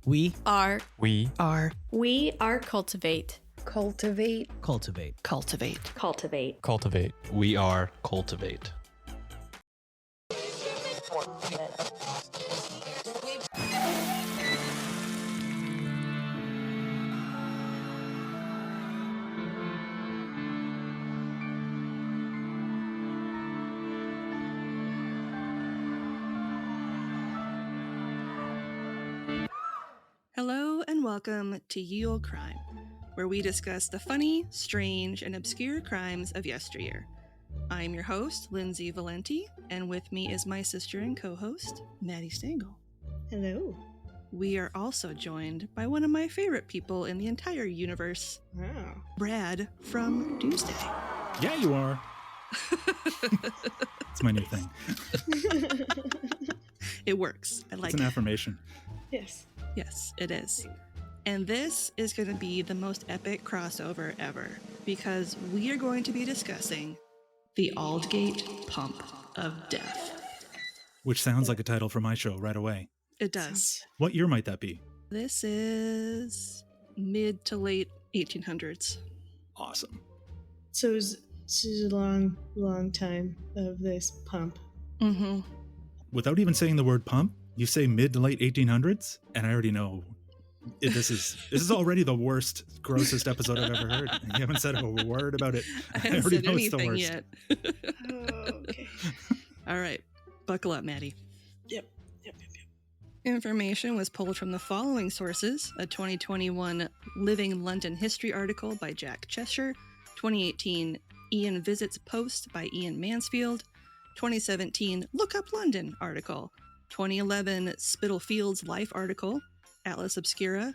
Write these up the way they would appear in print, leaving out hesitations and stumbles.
We are cultivate. cultivate. We are cultivate. Hello and welcome to Ye Olde Crime, where we discuss the funny, strange, and obscure crimes of yesteryear. I'm your host, Lindsay Valenti, and with me is my sister and co-host, Maddie Stengel. Hello. We are also joined by one of my favorite people in the entire universe, Wow. Brad from Doomsday. Yeah, you are. It's my new thing. It works. I like It's an it. affirmation. Yes. Yes, it is. And this is going to be the most epic crossover ever, because we are going to be discussing the Aldgate Pump of Death. Which sounds like a title for my show right away. It does. What year might that be? This is mid to late 1800s. Awesome. So this is a long time of this pump. Mm-hmm. Without even saying the word pump, you say mid to late 1800s, and I already know this is already the worst, grossest episode I've ever heard. And you haven't said a word about it. I haven't already said know it's the anything worst. yet. Oh, okay. All right, buckle up, Maddie. Yep. Information was pulled from the following sources: a 2021 Living London History article by Jack Cheshire, 2018 Ian Visits Post by Ian Mansfield, 2017 Look Up London article, 2011 Spitalfields Life article, Atlas Obscura,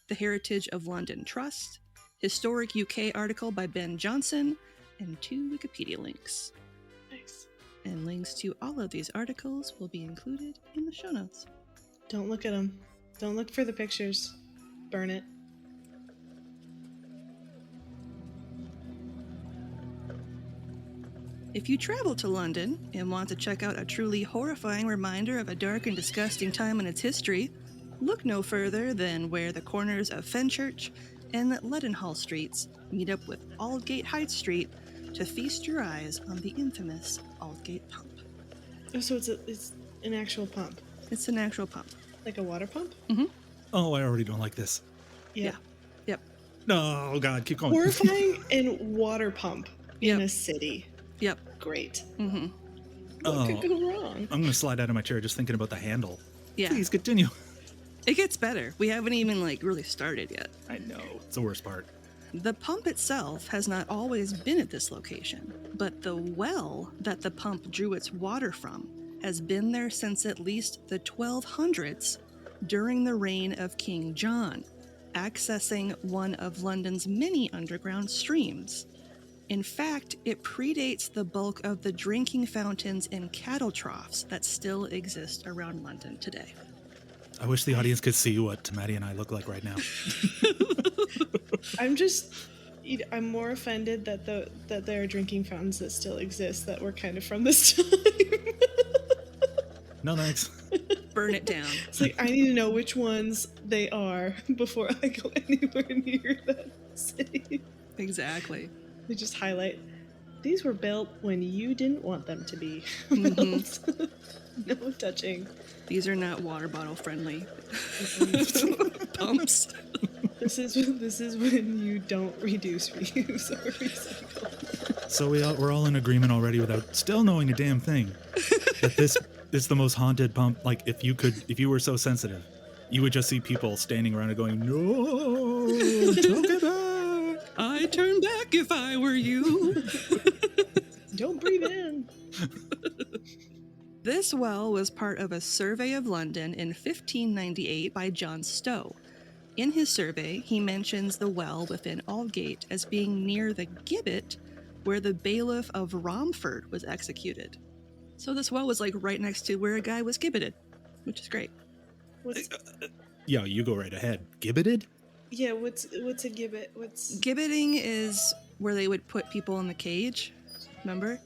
The Heritage of London Trust, Historic UK article by Ben Johnson, and 2 Wikipedia links. Nice. And links to all of these articles will be included in the show notes. Don't look at them. Don't look for the pictures. Burn it. If you travel to London and want to check out a truly horrifying reminder of a dark and disgusting time in its history, look no further than where the corners of Fenchurch and Leadenhall Streets meet up with Aldgate High Street to feast your eyes on the infamous Aldgate Pump. Oh, so it's an actual pump. It's an actual pump. Like a water pump? Oh, I already don't like this. Yeah. Yep. No, oh God, keep going. Horrifying and water pump in Yep. a city. Yep. Great. Mm-hmm. What could go wrong? I'm going to slide out of my chair just thinking about the handle. Yeah. Please continue. It gets better. We haven't even really started yet. I know. It's the worst part. The pump itself has not always been at this location, but the well that the pump drew its water from has been there since at least the 1200s during the reign of King John, accessing one of London's many underground streams. In fact, it predates the bulk of the drinking fountains and cattle troughs that still exist around London today. I wish the audience could see what Maddie and I look like right now. I'm more offended that there are drinking fountains that still exist that were kind of from this time. No thanks. Burn it down. It's like, I need to know which ones they are before I go anywhere near that city. Exactly. They just highlight, these were built when you didn't want them to be Mhm. built. No touching. These are not water bottle friendly pumps. This is when you don't reduce, reuse, or recycle. So we're all in agreement already without still knowing a damn thing that this is the most haunted pump. Like if you were so sensitive, you would just see people standing around and going, "No, don't get back." I'd turn back if I were you. Don't breathe in. This well was part of a survey of London in 1598 by John Stowe. In his survey, he mentions the well within Aldgate as being near the gibbet where the bailiff of Romford was executed. So this well was right next to where a guy was gibbeted, which is great. What's Yeah, you go right ahead. Gibbeted? what's a gibbet? What's Gibbeting is where they would put people in the cage, remember?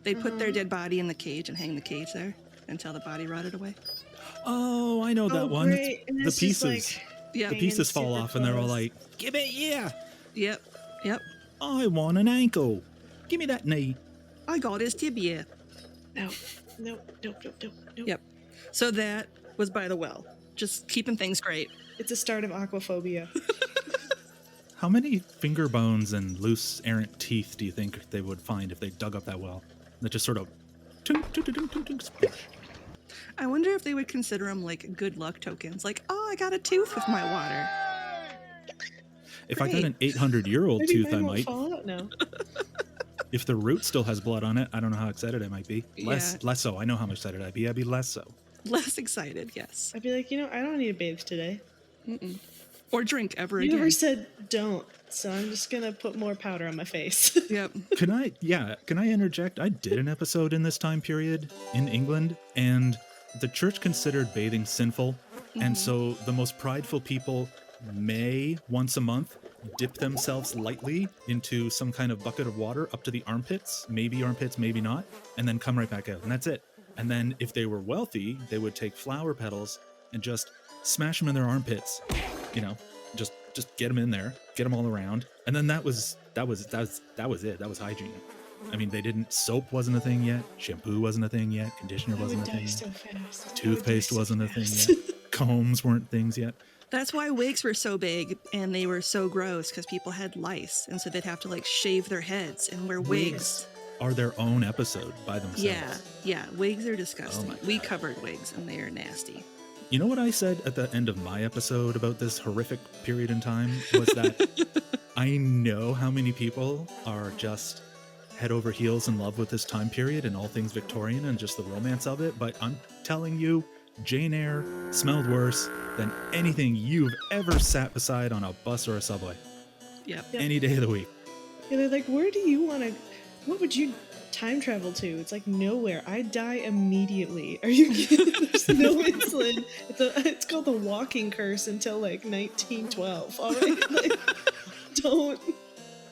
They'd put their dead body in the cage and hang the cage there until the body rotted away. Oh, I know that one. Great. And The it's just pieces. Yep. The Hanging pieces fall super off, and they're all close. like, "Give it here! Yep. Yep. I want an ankle. Give me that knee." I got his tibia. No, nope. Yep. So that was by the well. Just keeping things great. It's a start of aquaphobia. How many finger bones and loose errant teeth do you think they would find if they dug up that well? That just sort of tink, tink, tink, tink, tink, splash. I wonder if they would consider them like good luck tokens. Like, oh, I got a tooth with my water. If I got Great. an 800-year-old Maybe tooth, I mine won't might. fall out now. If the root still has blood on it, I don't know how excited I might be. Less Yeah. so. I know how much excited I'd be. I'd be less so. Less excited, yes. I'd be like, I don't need to bathe today. Mm-mm. Or drink ever You again. never said don't, so I'm just gonna put more powder on my face. Yep. Can I interject? I did an episode in this time period in England, and the church considered bathing sinful. And so the most prideful people may once a month dip themselves lightly into some kind of bucket of water up to the armpits, maybe not, and then come right back out. And that's it. And then if they were wealthy, they would take flower petals and just smash them in their armpits, just get them in there, get them all around. And then that was it. That was hygiene. I mean, soap wasn't a thing yet. Shampoo wasn't a thing yet. Conditioner I wasn't would a die thing so yet. fast. Toothpaste wasn't a thing yet. Combs weren't things yet. That's why wigs were so big and they were so gross, because people had lice. And so they'd have to like shave their heads and wear wigs. Are their own episode by themselves. Yeah. Wigs are disgusting. Oh my We God. covered wigs and they are nasty. You know what I said at the end of my episode about this horrific period in time was that I know how many people are just head over heels in love with this time period and all things Victorian and just the romance of it. But I'm telling you, Jane Eyre smelled worse than anything you've ever sat beside on a bus or a subway. Yep. Yep. Any day of the week. Yeah, they're like, where do you want to? What would you time travel to? It's like nowhere. I die immediately. Are you kidding? There's no insulin. It's called the walking curse until like 1912. All right, like, don't.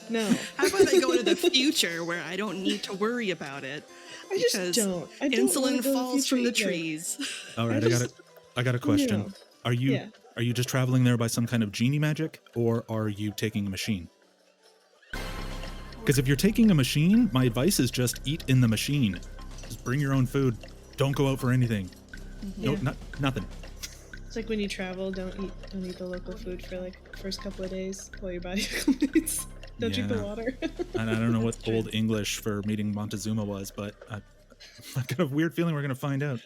No, How about I go to the future where I don't need to worry about it? I just Because don't. I don't wanna Insulin go to falls from the future either. trees. All right, I got a question. No. Are you Yeah. are you just traveling there by some kind of genie magic, or are you taking a machine? Because if you're taking a machine, my advice is just eat in the machine. Just bring your own food. Don't go out for anything. No, Yeah. nothing. It's like when you travel, don't eat the local food for like the first couple of days while your body acclimates. Don't drink the Yeah. water. And I don't know what That's true. Old English for meeting Montezuma was, but I've got a weird feeling we're going to find out.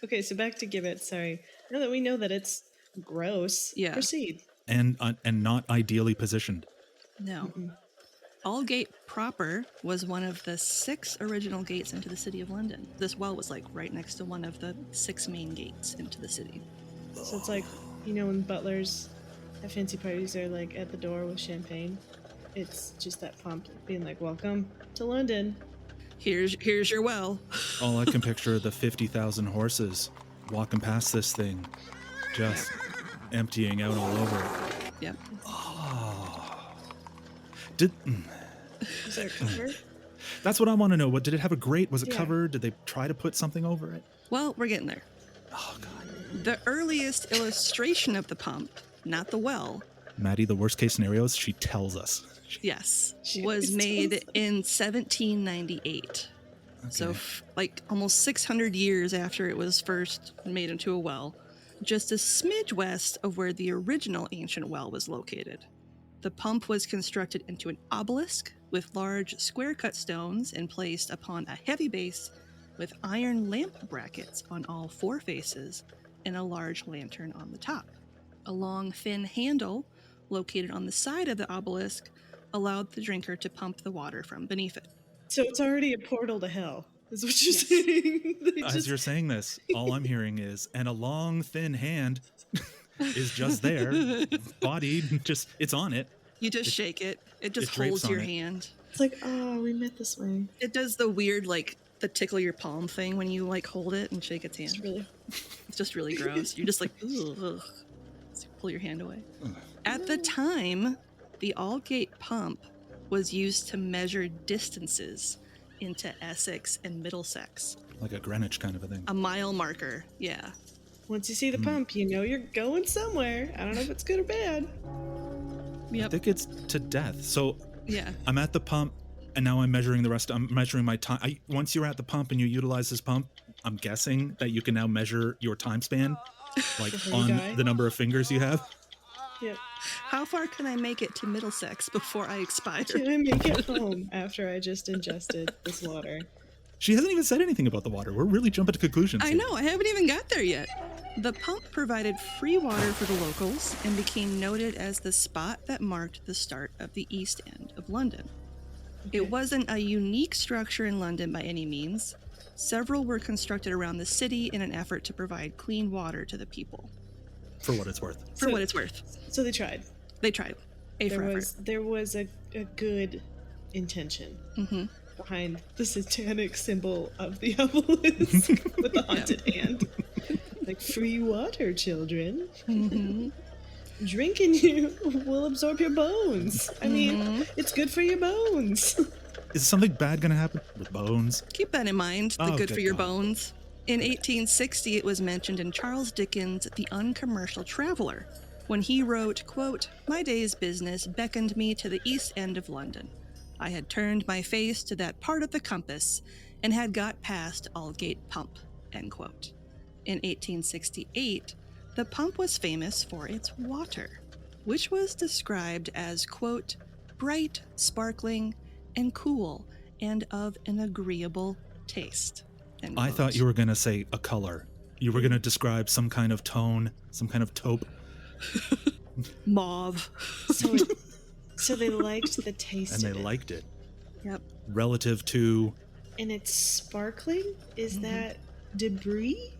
Okay, so back to Gibbet. Sorry. Now that we know that it's gross, Yeah. proceed. And not ideally positioned. No. Aldgate proper was one of the 6 original gates into the city of London. This well was like right next to one of the 6 main gates into the city. So it's like, when butlers at fancy parties are like at the door with champagne. It's just that pump being like, "Welcome to London." Here's your well. All I can picture are the 50,000 horses walking past this thing, just emptying out all over it. Yep. Is there a cover? That's what I want to know. What did it have a grate? Was it Yeah. covered? Did they try to put something over it? Well, we're getting there. Oh god. The earliest illustration of the pump, not the well, Maddie, the worst case scenarios, she tells us. yes, She was always made tells us. in 1798. So, Okay. like almost 600 years after it was first made into a well, just a smidge west of where the original ancient well was located. The pump was constructed into an obelisk with large square-cut stones and placed upon a heavy base with iron lamp brackets on all 4 faces and a large lantern on the top. A long, thin handle located on the side of the obelisk allowed the drinker to pump the water from beneath it. So it's already a portal to hell, is what you're Yes. saying. They As just- you're saying this, all I'm hearing is, and a long, thin hand is just there. Body, just, it's on it. You just shake it. It just it drapes holds your on it. hand. It's like, oh, we met this way. It does the weird, like, the tickle your palm thing when you, like, hold it and shake its hand. It's really. It's just really gross. You're just like, ugh. So you pull your hand away. At the time, the Aldgate pump was used to measure distances into Essex and Middlesex. Like a Greenwich kind of a thing. A mile marker, yeah. Once you see the pump, you know you're going somewhere. I don't know if it's good or bad. I Yep. think it's to death. So Yeah. I'm at the pump, and now I'm measuring the rest. I'm measuring my time. Once you're at the pump and you utilize this pump, I'm guessing that you can now measure your time span, like Before you on die? the number of fingers you have. Yep. How far can I make it to Middlesex before I expire? Can I make it home after I just ingested this water? She hasn't even said anything about the water. We're really jumping to conclusions. I here. know, I haven't even got there yet. The pump provided free water for the locals and became noted as the spot that marked the start of the East End of London. Okay. It wasn't a unique structure in London by any means. Several were constructed around the city in an effort to provide clean water to the people. For what it's worth. For what it's worth. So they tried. They tried. A for effort. There was a good intention Mm-hmm. behind the satanic symbol of the obelisk with the haunted hand. Like, free water, children. Mm-hmm. Drinking you will absorb your bones. I mean, Mm-hmm. it's good for your bones. Is something bad going to happen with bones? Keep that in mind, the Oh, good for good your God. bones. In 1860, it was mentioned in Charles Dickens' The Uncommercial Traveler, when he wrote, quote, "My day's business beckoned me to the east end of London. I had turned my face to that part of the compass and had got past Aldgate Pump," end quote. In 1868, the pump was famous for its water, which was described as, quote, "bright, sparkling, and cool, and of an agreeable taste." End I quote. thought you were going to say a color. You were going to describe some kind of tone, some kind of taupe. Mauve. So they liked the taste And they of it. liked it. Yep. Relative to... And it's sparkling? Is Mhm. that debris?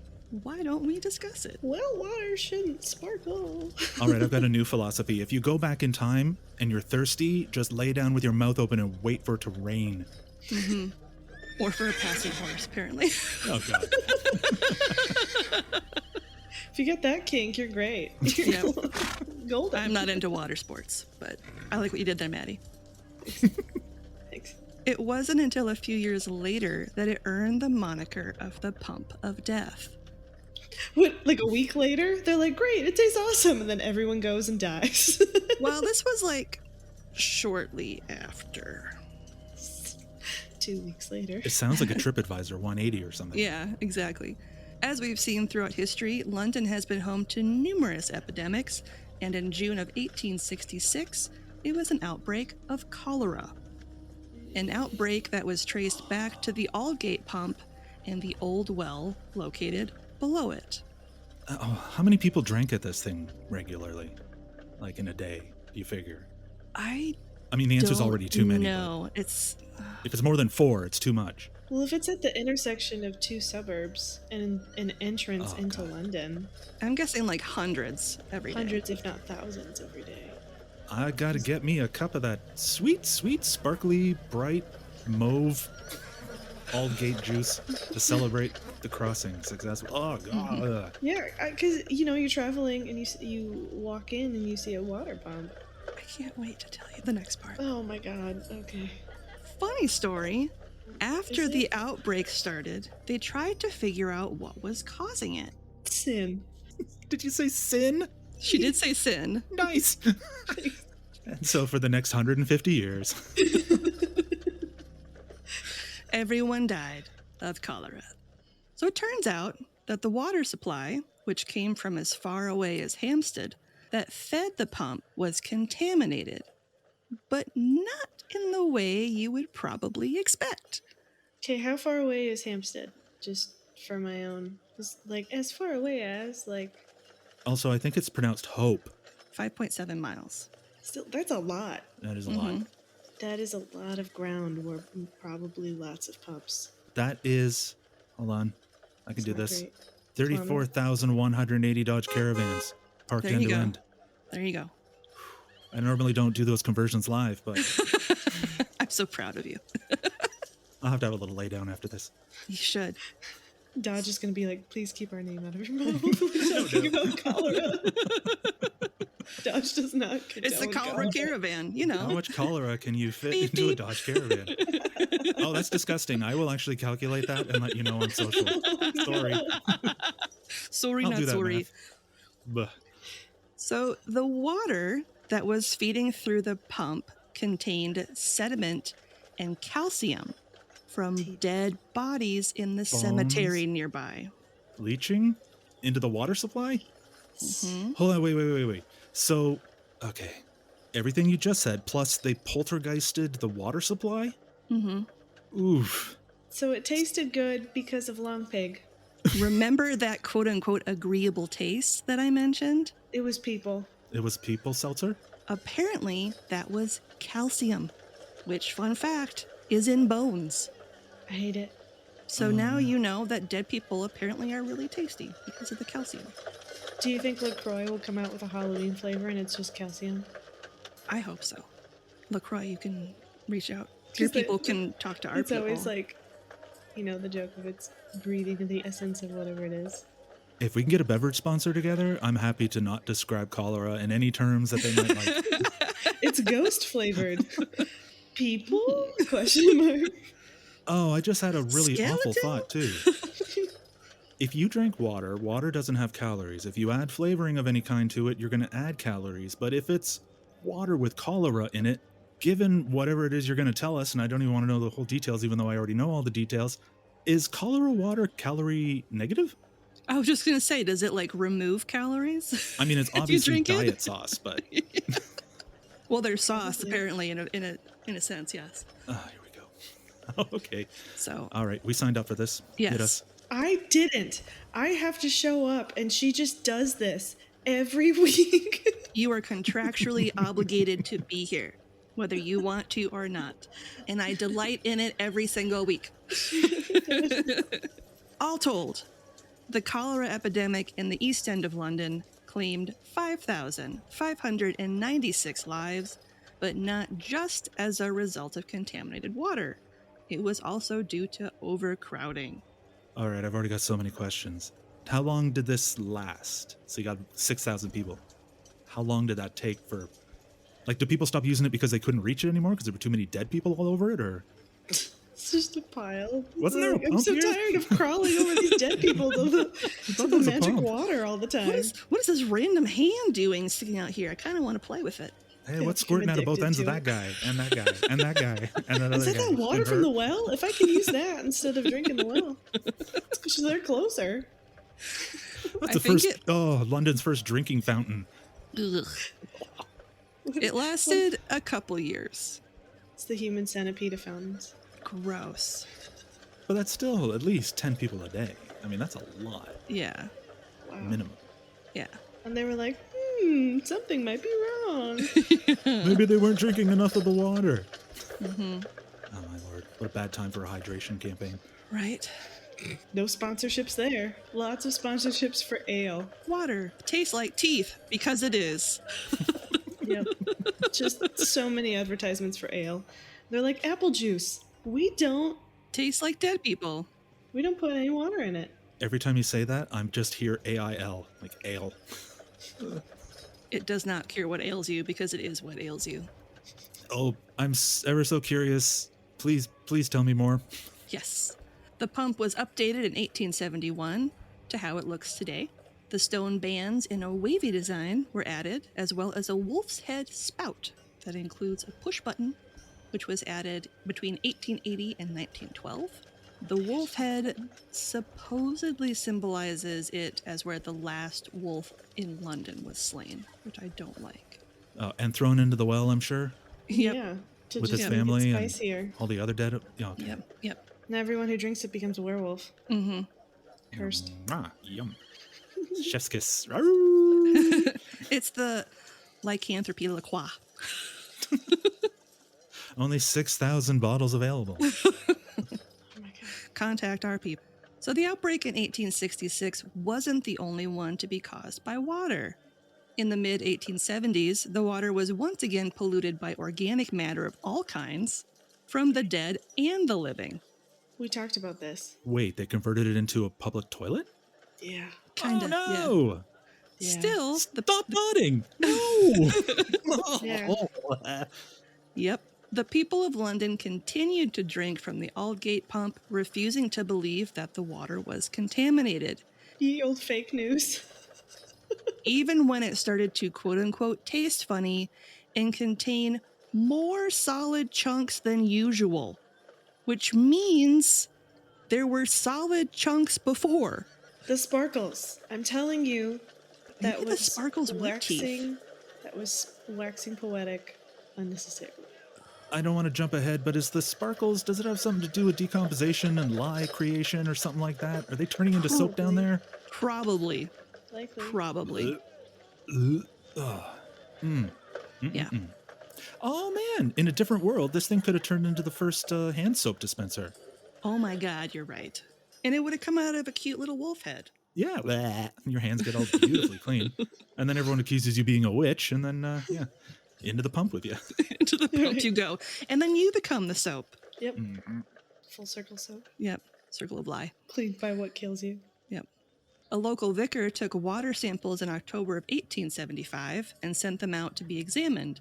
Why don't we discuss it? Well, water shouldn't sparkle. All right, I've got a new philosophy. If you go back in time and you're thirsty, just lay down with your mouth open and wait for it to rain. Mm-hmm. Or for a passing horse, apparently. Oh, God. If you get that kink, you're great. Yep. Golden. I'm not into water sports, but I like what you did there, Maddie. Thanks. It wasn't until a few years later that it earned the moniker of the Pump of Death. What, like a week later, they're like, great, it tastes awesome. And then everyone goes and dies. Well, this was like shortly after. 2 weeks later. It sounds like a TripAdvisor 180 or something. Yeah, exactly. As we've seen throughout history, London has been home to numerous epidemics, and in June of 1866, it was an outbreak of cholera. An outbreak that was traced back to the Aldgate Pump and the old well located below it. How many people drank at this thing regularly? Like in a day, do you figure? I mean, the answer's don't already too many. know. It's But if it's more than 4, it's too much. Well, if it's at the intersection of 2 suburbs and an entrance Oh, into God. London, I'm guessing like hundreds every day. hundreds, if not thousands, every day. I gotta get me a cup of that sweet, sweet, sparkly, bright, mauve Aldgate juice to celebrate the crossing successful. Oh, God. Yeah, because you're traveling and you walk in and you see a water pump. I can't wait to tell you the next part. Oh my God. Okay. Funny story. After Is it? the outbreak started, they tried to figure out what was causing it. Sin. Did you say sin? She did say sin. Nice. And so for the next 150 years, Everyone died of cholera. So it turns out that the water supply, which came from as far away as Hampstead, that fed the pump was contaminated, but not in the way you would probably expect. Okay, how far away is Hampstead? Just for my own. Like, as far away as, like, also, I think it's pronounced hope. 5.7 miles. still, that's a lot. That is a lot. That is a lot of ground where probably lots of pumps. That is, hold on, I can It's do not this. great. 34,180 Dodge Caravans parked There end you to go. end. There you go. I normally don't do those conversions live, but I'm so proud of you. I'll have to have a little lay down after this. You should. Dodge is going to be like, please keep our name out of your mouth. We're talking about cholera. Dodge does not condone It's the cholera caravan, you How know. much cholera can you fit Beep, into a beep. Dodge Caravan? Oh, that's disgusting. I will actually calculate that and let you know on social. Sorry. Sorry, I'll not do that sorry. math. Buh. So the water that was feeding through the pump contained sediment and calcium from dead bodies in the cemetery nearby. Leaching into the water supply? Hmm. Hold on, wait. So, okay. Everything you just said, plus they poltergeisted the water supply? Hmm. Oof. So it tasted good because of Long Pig. Remember that quote unquote agreeable taste that I mentioned? It was people. It was people seltzer? Apparently, that was calcium, which, fun fact, is in bones. I hate it. So now you know that dead people apparently are really tasty because of the calcium. Do you think LaCroix will come out with a Halloween flavor and it's just calcium? I hope so. LaCroix, you can reach out. Your 'Cause they- people can talk to our It's people. always like, you know, the joke of it's breathing the essence of whatever it is. If we can get a beverage sponsor together, I'm happy to not describe cholera in any terms that they might like. It's ghost flavored. People? Question mark. Oh, I just had a really awful Skeleton? thought, too. If you drink water, water doesn't have calories. If you add flavoring of any kind to it, you're going to add calories. But if it's water with cholera in it, given whatever it is you're going to tell us, and I don't even want to know the whole details, even though I already know all the details, is cholera water calorie negative? I was just gonna say, does it like remove calories? I mean, it's If you obviously drink it? diet sauce, but Well, there's sauce apparently in a sense, yes. here we go. Okay. So All right. We signed up for this. Yes. Hit us. I didn't. I have to show up, and she just does this every week. you are contractually obligated to be here, whether you want to or not. And I delight in it every single week. All told, the cholera epidemic in the East End of London claimed 5,596 lives, but not just as a result of contaminated water. It was also due to overcrowding. All right. I've already got so many questions. How long did this last? So you got 6,000 people. How long did that take for... Like, did people stop using it because they couldn't reach it anymore because there were too many dead people all over it, or... It's just a pile. Wasn't there a I'm pump so here? tired of crawling over these dead people to the there magic was a pump. water all the time. What is this random hand doing sticking out here? I kind of want to play with it. Hey, what's squirting out of both ends of that guy, and that guy, and that guy, and that other Is that guy? that water and from her? the well? If I can use that instead of drinking the well, it's because they're closer. That's I the think first... London's first drinking fountain. Ugh. It lasted a couple years. It's the human centipede of fountains. Gross. But that's still at least 10 people a day. I mean, that's a lot. Yeah. Wow. Minimum. Yeah. And they were like, something might be wrong. Maybe they weren't drinking enough of the water. Mm-hmm. Oh, my lord. What a bad time for a hydration campaign. Right. No sponsorships there. Lots of sponsorships for ale. Water tastes like teeth because it is. Yep. Just so many advertisements for ale. They're like apple juice. We don't Tastes like dead people. put any water in it. Every time you say that, I'm just here AIL, like ale. It does not cure what ails you because it is what ails you. Oh, I'm ever so curious. Please tell me more. Yes. The pump was updated in 1871 to how it looks today. The stone bands in a wavy design were added, as well as a wolf's head spout that includes a push button, which was added between 1880 and 1912. The wolf head supposedly symbolizes it as where the last wolf in London was slain, which I don't like. And thrown into the well, I'm sure, Yep. Yeah. To with just its make family it and spicier. all the other dead. Yeah, okay. Yep. And everyone who drinks it becomes a werewolf. Mm-hmm. Cursed. Yum. Chef's kiss. It's the lycanthropy la croix. Only 6,000 bottles available. Oh my god. Contact our people. So the outbreak in 1866 wasn't the only one to be caused by water. In the mid-1870s, the water was once again polluted by organic matter of all kinds, from the dead and the living. We talked about this. Wait, they converted it into a public toilet? Yeah. Kinda, Oh, no! Yeah. Still, Stop nodding! No! Yeah. Yep. The people of London continued to drink from the Aldgate Pump, refusing to believe that the water was contaminated. Ye old fake news. Even when it started to quote unquote taste funny and contain more solid chunks than usual, which means there were solid chunks before. The sparkles. I'm telling you, that Maybe the was sparkles weak teeth. That was waxing poetic unnecessarily. I don't want to jump ahead, but is the sparkles, does it have something to do with decomposition and lye creation or something like that? Are they turning into soap down Probably. there? Probably. Likely. Probably. Ugh. Mm. Yeah. Mm-mm-mm. Oh man, in a different world, this thing could have turned into the first hand soap dispenser. Oh my God, you're right. And it would have come out of a cute little wolf head. Yeah, bleh. Your hands get all beautifully clean. And then everyone accuses you being a witch, and then, yeah, into the pump with you. Into the pump you go. And then you become the soap. Yep. Mhm. Full circle soap. Yep. Circle of lie. Cleaned by what kills you. Yep. A local vicar took water samples in October of 1875 and sent them out to be examined.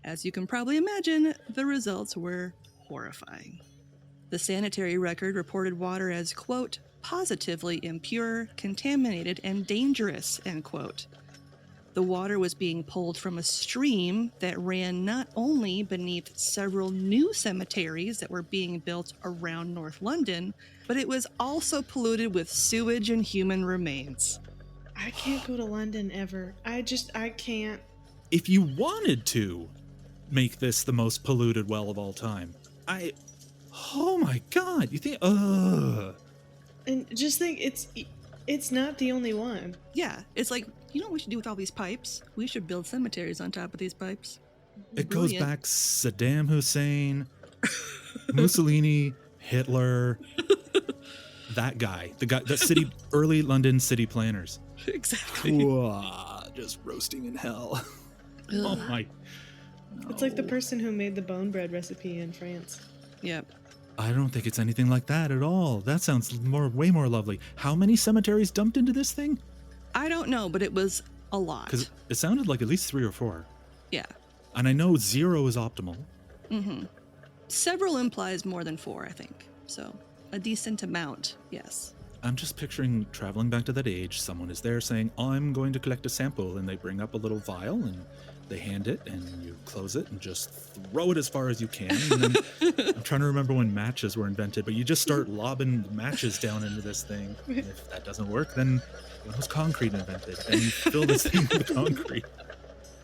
As you can probably imagine, the results were horrifying. The sanitary record reported water as, quote, positively impure, contaminated, and dangerous, end quote. The water was being pulled from a stream that ran not only beneath several new cemeteries that were being built around North London, but it was also polluted with sewage and human remains. I can't go to London ever. I can't. If you wanted to make this the most polluted well of all time, oh my god, you think, And just think, it's not the only one. Yeah, it's like, you know what we should do with all these pipes? We should build cemeteries on top of these pipes. it goes Brilliant. back Saddam Hussein, Mussolini, Hitler, that guy, the city, early London city planners. Exactly. Just roasting in hell. Ugh. Oh my. It's like the no. person who made the bone bread recipe in France. Yep. I don't think it's anything like that at all. That sounds way more lovely. How many cemeteries dumped into this thing? I don't know, but it was a lot. Because it sounded like at least 3 or 4. Yeah. And I know 0 is optimal. Mm-hmm. Several implies more than 4, I think. So a decent amount, yes. I'm just picturing traveling back to that age. Someone is there saying, I'm going to collect a sample. And they bring up a little vial and they hand it and you close it and just throw it as far as you can. And then I'm trying to remember when matches were invented, but you just start lobbing matches down into this thing. And if that doesn't work, then when was concrete invented? And you fill this thing with concrete.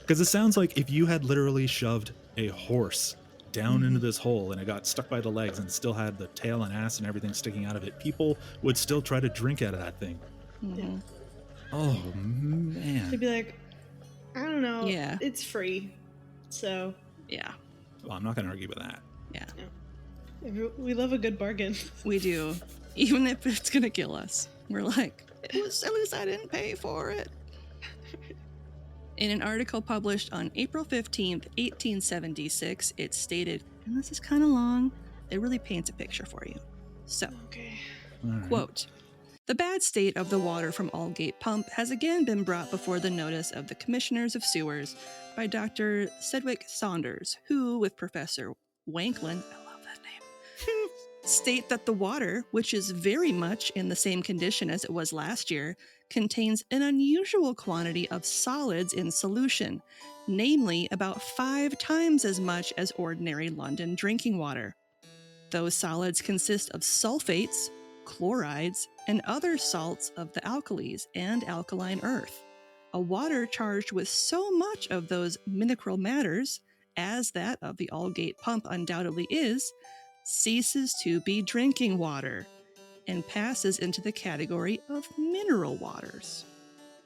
Because it sounds like if you had literally shoved a horse down into this hole and it got stuck by the legs and still had the tail and ass and everything sticking out of it, people would still try to drink out of that thing. Mm-hmm. Oh, man. They'd be like, I don't know. Yeah. It's free. So, Yeah. Well, I'm not going to argue with that. Yeah. we love a good bargain. We do. Even if it's going to kill us. We're like, it was I didn't pay for it. In an article published on April 15th, 1876, it stated, and this is kind of long, it really paints a picture for you. So, Okay. All right. quote, the bad state of the water from Aldgate Pump has again been brought before the notice of the Commissioners of Sewers by Dr. Sedgwick Saunders, who, with Professor Wanklin, I love that name, state that the water, which is very much in the same condition as it was last year, contains an unusual quantity of solids in solution, namely about 5 times as much as ordinary London drinking water. Those solids consist of sulfates, chlorides, and other salts of the alkalis and alkaline earth. A water charged with so much of those mineral matters, as that of the Aldgate Pump undoubtedly is, ceases to be drinking water and passes into the category of mineral waters.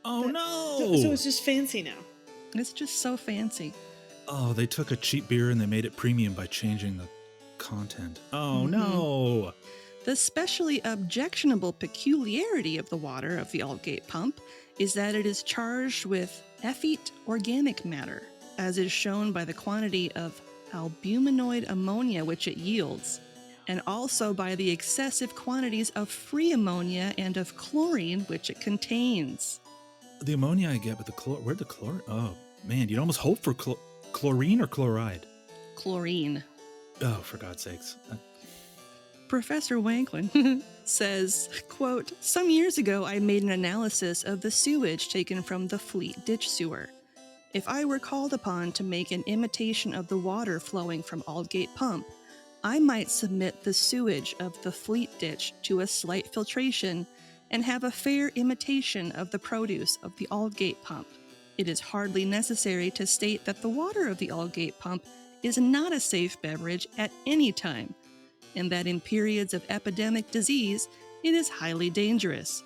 Oh, no. So it's just fancy now. It's just so fancy. Oh, they took a cheap beer and they made it premium by changing the content. Oh, Mhm. no. The specially objectionable peculiarity of the water of the Aldgate Pump is that it is charged with effete organic matter, as is shown by the quantity of albuminoid ammonia which it yields, and also by the excessive quantities of free ammonia and of chlorine which it contains. The ammonia I get, but where'd the chlorine? Oh, man, you'd almost hope for chlorine or chloride. Chlorine. Oh, for God's sakes. Professor Wanklin says, quote, "Some years ago I made an analysis of the sewage taken from the Fleet Ditch sewer. If I were called upon to make an imitation of the water flowing from Aldgate Pump, I might submit the sewage of the Fleet Ditch to a slight filtration and have a fair imitation of the produce of the Aldgate Pump. It is hardly necessary to state that the water of the Aldgate Pump is not a safe beverage at any time, and that in periods of epidemic disease, it is highly dangerous.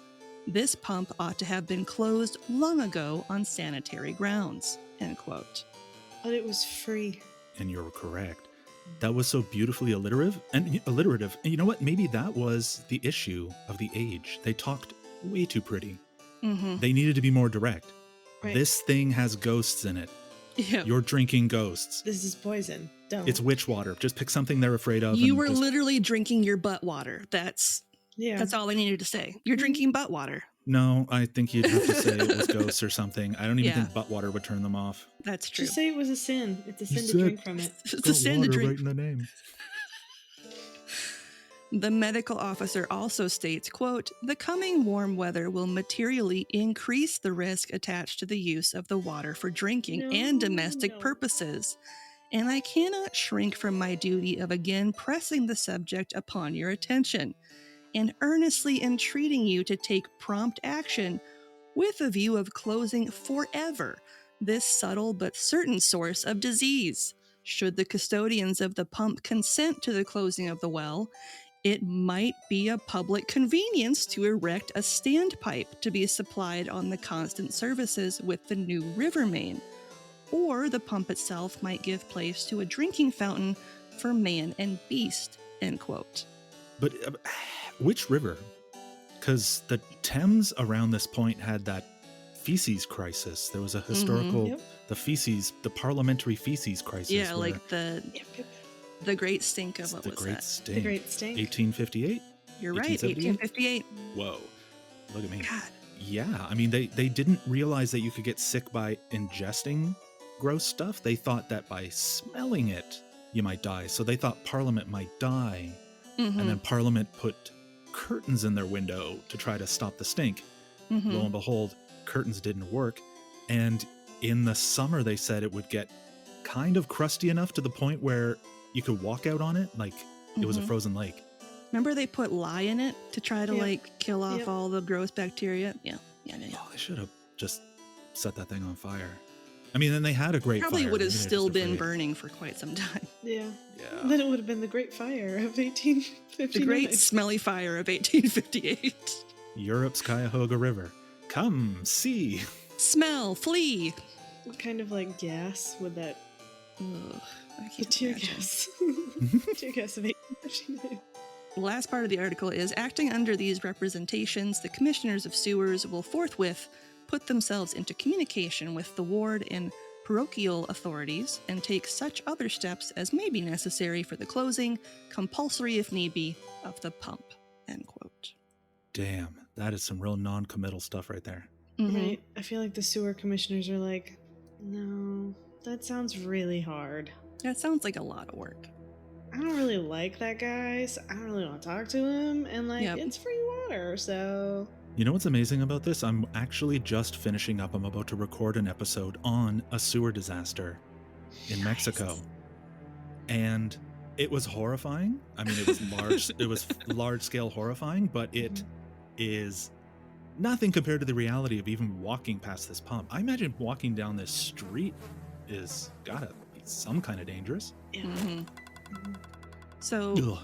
This pump ought to have been closed long ago on sanitary grounds." End quote. But it was free. And you're correct. That was so beautifully alliterative. And you know what? Maybe that was the issue of the age. They talked way too pretty. Mm-hmm. They needed to be more direct. Right. This thing has ghosts in it. Yeah. You're drinking ghosts. This is poison. Don't. It's witch water. Just pick something they're afraid of. You and were just- literally drinking your butt water. That's all I needed to say. You're drinking butt water. No, I think you'd have to say it was ghosts or something. I don't even Yeah. think butt water would turn them off. That's true. Just say it was a sin. It's a sin to said- drink from it. It's a sin to water drink. right in the name. The medical officer also states, quote, "The coming warm weather will materially increase the risk attached to the use of the water for drinking and domestic purposes, and I cannot shrink from my duty of again pressing the subject upon your attention and earnestly entreating you to take prompt action with a view of closing forever this subtle but certain source of disease. Should the custodians of the pump consent to the closing of the well, it might be a public convenience to erect a standpipe to be supplied on the constant services with the new river main, or the pump itself might give place to a drinking fountain for man and beast." End quote. But which river? Because the Thames around this point had that feces crisis. There was a historical, Yep. the parliamentary feces crisis. Yeah, where like the Yep. great stink of it's what the was Great that? Stink. The Great Stink. 1858. You're right, 1878? 1858. Whoa, look at me. God. Yeah, I mean, they didn't realize that you could get sick by ingesting gross stuff. They thought that by smelling it, you might die. So they thought Parliament might die. Mhm. And then Parliament put curtains in their window to try to stop the stink. Mhm. Lo and behold, curtains didn't work. And in the summer, they said it would get kind of crusty enough to the point where you could walk out on it like it was a Mhm. frozen lake. Remember they put lye in it to try to Yep. like kill off Yep. all the gross bacteria? Yeah. Oh, they should have just set that thing on fire. I mean, then they had a great Probably fire. would have Maybe they're still just been afraid. burning for quite some time. Yeah. Yeah. Then it would have been the Great Fire of 1859. The great smelly fire of 1858. Europe's Cuyahoga River. Come, see. Smell, flee. What kind of like gas would that? Ugh, I The can't tear imagine. gas. Tear gas of 1859. The last part of the article is, acting under these representations, the commissioners of sewers will forthwith put themselves into communication with the ward and parochial authorities and take such other steps as may be necessary for the closing, compulsory if need be, of the pump. End quote. Damn, that is some real non-committal stuff right there. Mhm. Right. I feel like the sewer commissioners are like, no, that sounds really hard. That sounds like a lot of work. I don't really like that guy, so I don't really want to talk to him. And like, Yep. it's free water, so. You know what's amazing about this? I'm actually just finishing up. I'm about to record an episode on a sewer disaster in Mexico. And it was horrifying. I mean, it was large. It was large scale horrifying, but it is nothing compared to the reality of even walking past this pump. I imagine walking down this street is gotta be some kind of dangerous. Yeah. Mhm. So, Ugh.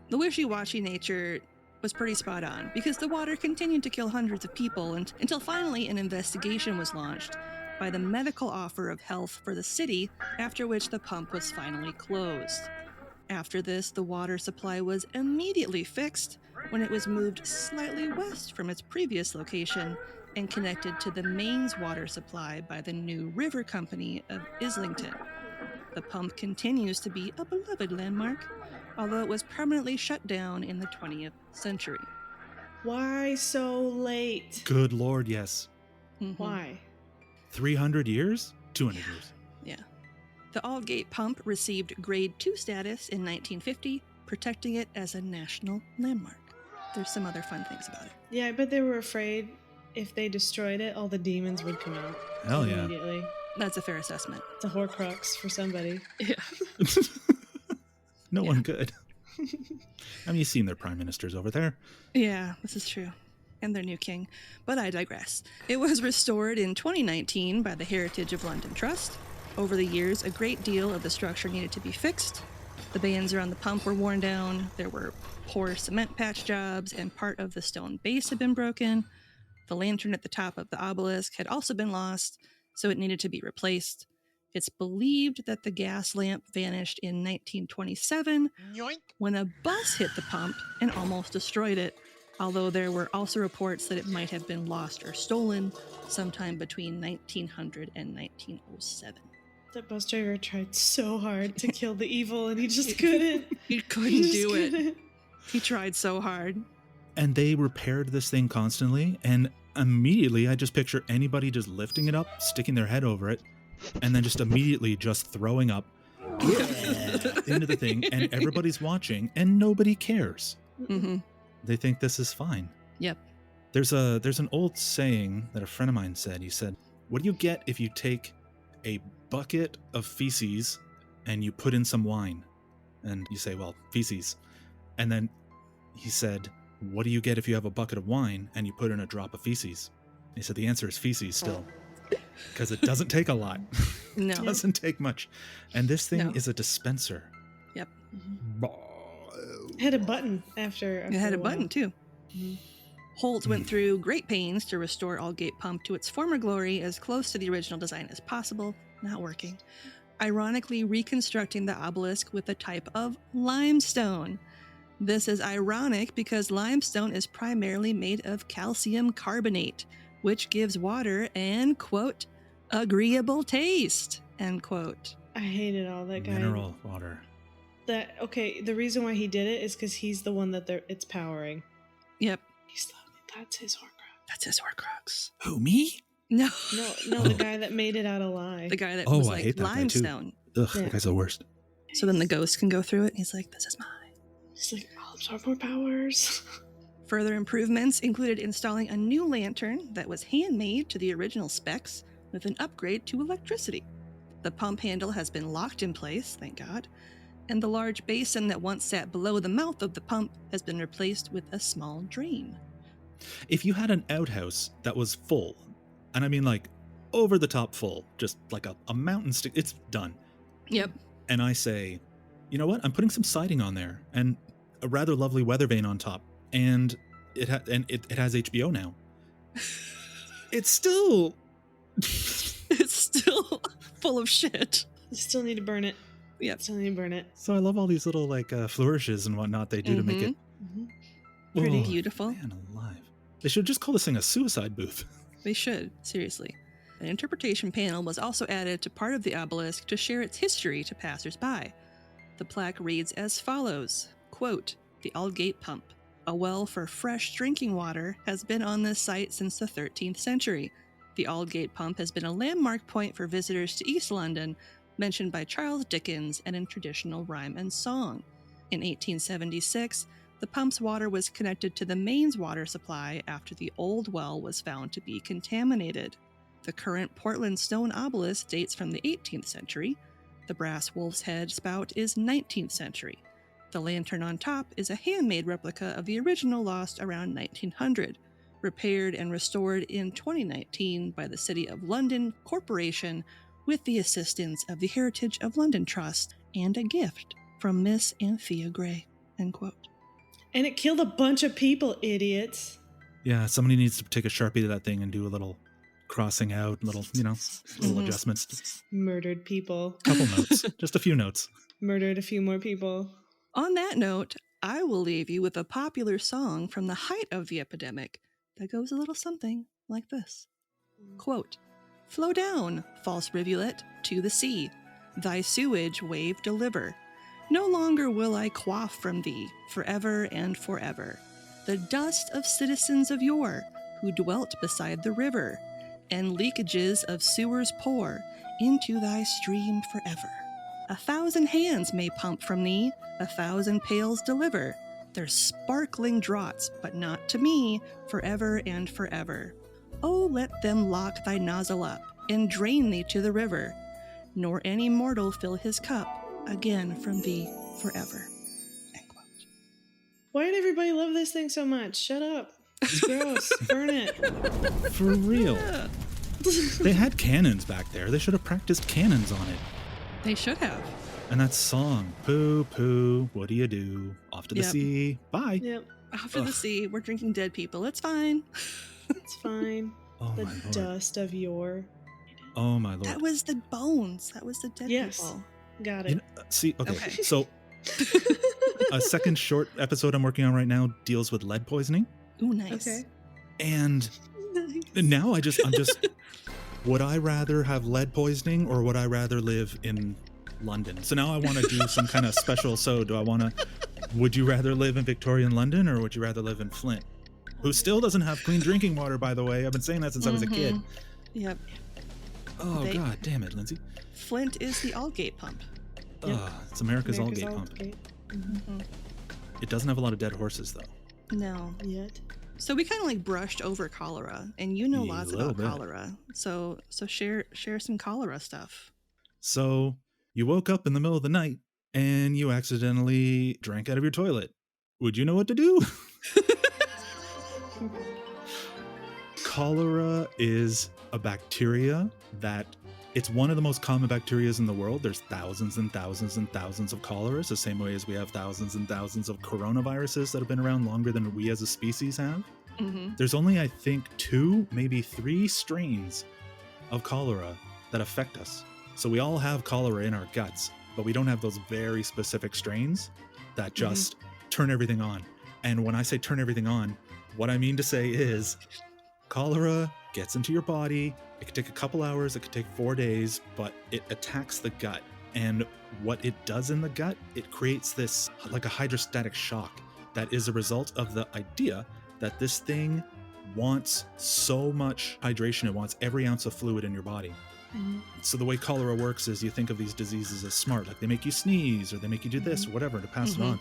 the wishy-washy nature was pretty spot on, because the water continued to kill hundreds of people until finally an investigation was launched by the medical offer of health for the city, after which the pump was finally closed. After this, the water supply was immediately fixed when it was moved slightly west from its previous location and connected to the mains water supply by the New River Company of Islington. The pump continues to be a beloved landmark, although it was permanently shut down in the 20th century. Why so late? Good Lord, yes. Mhm. Why? 300 years? 200 years. Yeah. The Aldgate Pump received Grade 2 status in 1950, protecting it as a national landmark. there's some other fun things about it. Yeah, I bet they were afraid if they destroyed it, all the demons would come out Hell yeah. immediately. That's a fair assessment. It's a Horcrux for somebody. Yeah. No Yeah. one could. I mean, you've seen their prime ministers over there. Yeah, this is true. And their new king. But I digress. It was restored in 2019 by the Heritage of London Trust. Over the years, a great deal of the structure needed to be fixed. The bands around the pump were worn down, there were poor cement patch jobs, and part of the stone base had been broken. The lantern at the top of the obelisk had also been lost, so it needed to be replaced. It's believed that the gas lamp vanished in 1927 when a bus hit the pump and almost destroyed it, although there were also reports that it might have been lost or stolen sometime between 1900 and 1907. That bus driver tried so hard to kill the evil, and he just couldn't. He couldn't He just do it. couldn't. He tried so hard. And they repaired this thing constantly, and immediately I just picture anybody just lifting it up, sticking their head over it, and then just immediately just throwing up into the thing, and everybody's watching, and nobody cares. Mm-hmm. They think this is fine. Yep. There's an old saying that a friend of mine said. He said, "What do you get if you take a bucket of feces and you put in some wine?" And you say, "Well, feces." And then he said, "What do you get if you have a bucket of wine and you put in a drop of feces?" He said, "The answer is feces still, because it doesn't take a lot. No. It doesn't take much." And this thing No. is a dispenser. Yep. It had a button after It had a while. button, too. Mhm. Holt went through great pains to restore Aldgate Pump to its former glory as close to the original design as possible, not working. Ironically, reconstructing the obelisk with a type of limestone. This is ironic because limestone is primarily made of calcium carbonate, which gives water an, quote, agreeable taste, end quote. I hated all that guy. Mineral water. The reason why he did it is because he's the one that it's powering. Yep, That's his Horcrux. that's his Horcrux. Who, me? No, No, the guy that made it out of lie. the guy that Oh, was I like hate that guy, too. limestone. Ugh, Yeah. that guy's the worst. So then the ghost can go through it. And he's like, this is mine. He's like, I'll absorb more powers. Further improvements included installing a new lantern that was handmade to the original specs with an upgrade to electricity. The pump handle has been locked in place, thank God, and the large basin that once sat below the mouth of the pump has been replaced with a small drain. If you had an outhouse that was full, and I mean like over the top full, just like a mountain stick, it's done. Yep. And I say, you know what? I'm putting some siding on there and a rather lovely weather vane on top, and it has HBO now. It's still It's still full of shit. You still need to burn it. Yep. Still need to burn it. So I love all these little like flourishes and whatnot they do to make it Pretty Oh, beautiful. Man alive. They should just call this thing a suicide booth. They should, seriously. An interpretation panel was also added to part of the obelisk to share its history to passersby. The plaque reads as follows, quote, "The Aldgate Pump, a well for fresh drinking water, has been on this site since the 13th century. The Aldgate Pump has been a landmark point for visitors to East London, mentioned by Charles Dickens and in traditional rhyme and song. In 1876, the pump's water was connected to the mains water supply after the old well was found to be contaminated. The current Portland stone obelisk dates from the 18th century. The brass wolf's head spout is 19th century. The lantern on top is a handmade replica of the original lost around 1900, repaired and restored in 2019 by the City of London Corporation with the assistance of the Heritage of London Trust and a gift from Miss Anthea Gray," end quote. And it killed a bunch of people, idiots. Yeah, somebody needs to take a Sharpie to that thing and do a little crossing out, little Mhm. adjustments. Murdered people. Couple notes. Just a few notes. Murdered a few more people. On that note, I will leave you with a popular song from the height of the epidemic that goes a little something like this. Quote, "Flow down, false rivulet, to the sea. Thy sewage wave deliver. No longer will I quaff from thee, forever and forever. The dust of citizens of yore, who dwelt beside the river, and leakages of sewers pour into thy stream forever. 1,000 hands may pump from thee, 1,000 pails deliver. They're sparkling draughts, but not to me, forever and forever. Oh, let them lock thy nozzle up, and drain thee to the river, nor any mortal fill his cup again from thee forever. End quote. Why did everybody love this thing so much? Shut up. It's gross. Burn it. For real. Yeah, They had cannons back there. They should have practiced cannons on it. they should have. And that song, poo, poo, what do you do? Off to the Yep. sea. Bye. Yep, Off to the Ugh. sea, we're drinking dead people. It's fine. it's fine. Oh, The my Lord. dust of yore. Oh, my Lord. That was the bones. That was the dead Yes. people. Got You it. know, see, okay. Okay. So a second short episode I'm working on right now deals with lead poisoning. Ooh, nice. Okay. And Nice. now I'm just, would I rather have lead poisoning or would I rather live in London? So now I want to do some kind of special. So would you rather live in Victorian London or would you rather live in Flint? Who still doesn't have clean drinking water, by the way. I've been saying that since I was a kid. Mhm. Yep. Oh, They- God damn it, Lindsay. Flint is the Aldgate Pump. Yep. It's America's Aldgate Pump. Aldgate. Mhm. It doesn't have a lot of dead horses, though. No. Yet. So we kind of like brushed over cholera, and you know Yeah, lots a little about bit. cholera. So share some cholera stuff. So you woke up in the middle of the night and you accidentally drank out of your toilet. Would you know what to do? Cholera is a bacteria that it's one of the most common bacteria in the world. There's thousands and thousands and thousands of choleras, the same way as we have thousands and thousands of coronaviruses that have been around longer than we as a species have. Mm-hmm. There's only, I think, 2, maybe 3 strains of cholera that affect us. So we all have cholera in our guts, but we don't have those very specific strains that just turn everything on. And when I say turn everything on, what I mean to say is cholera gets into your body. It could take a couple hours, it could take 4 days, but it attacks the gut. And what it does in the gut, it creates this like a hydrostatic shock that is a result of the idea that this thing wants so much hydration. It wants every ounce of fluid in your body. So the way cholera works is you think of these diseases as smart, like they make you sneeze or they make you do this or whatever to pass it on.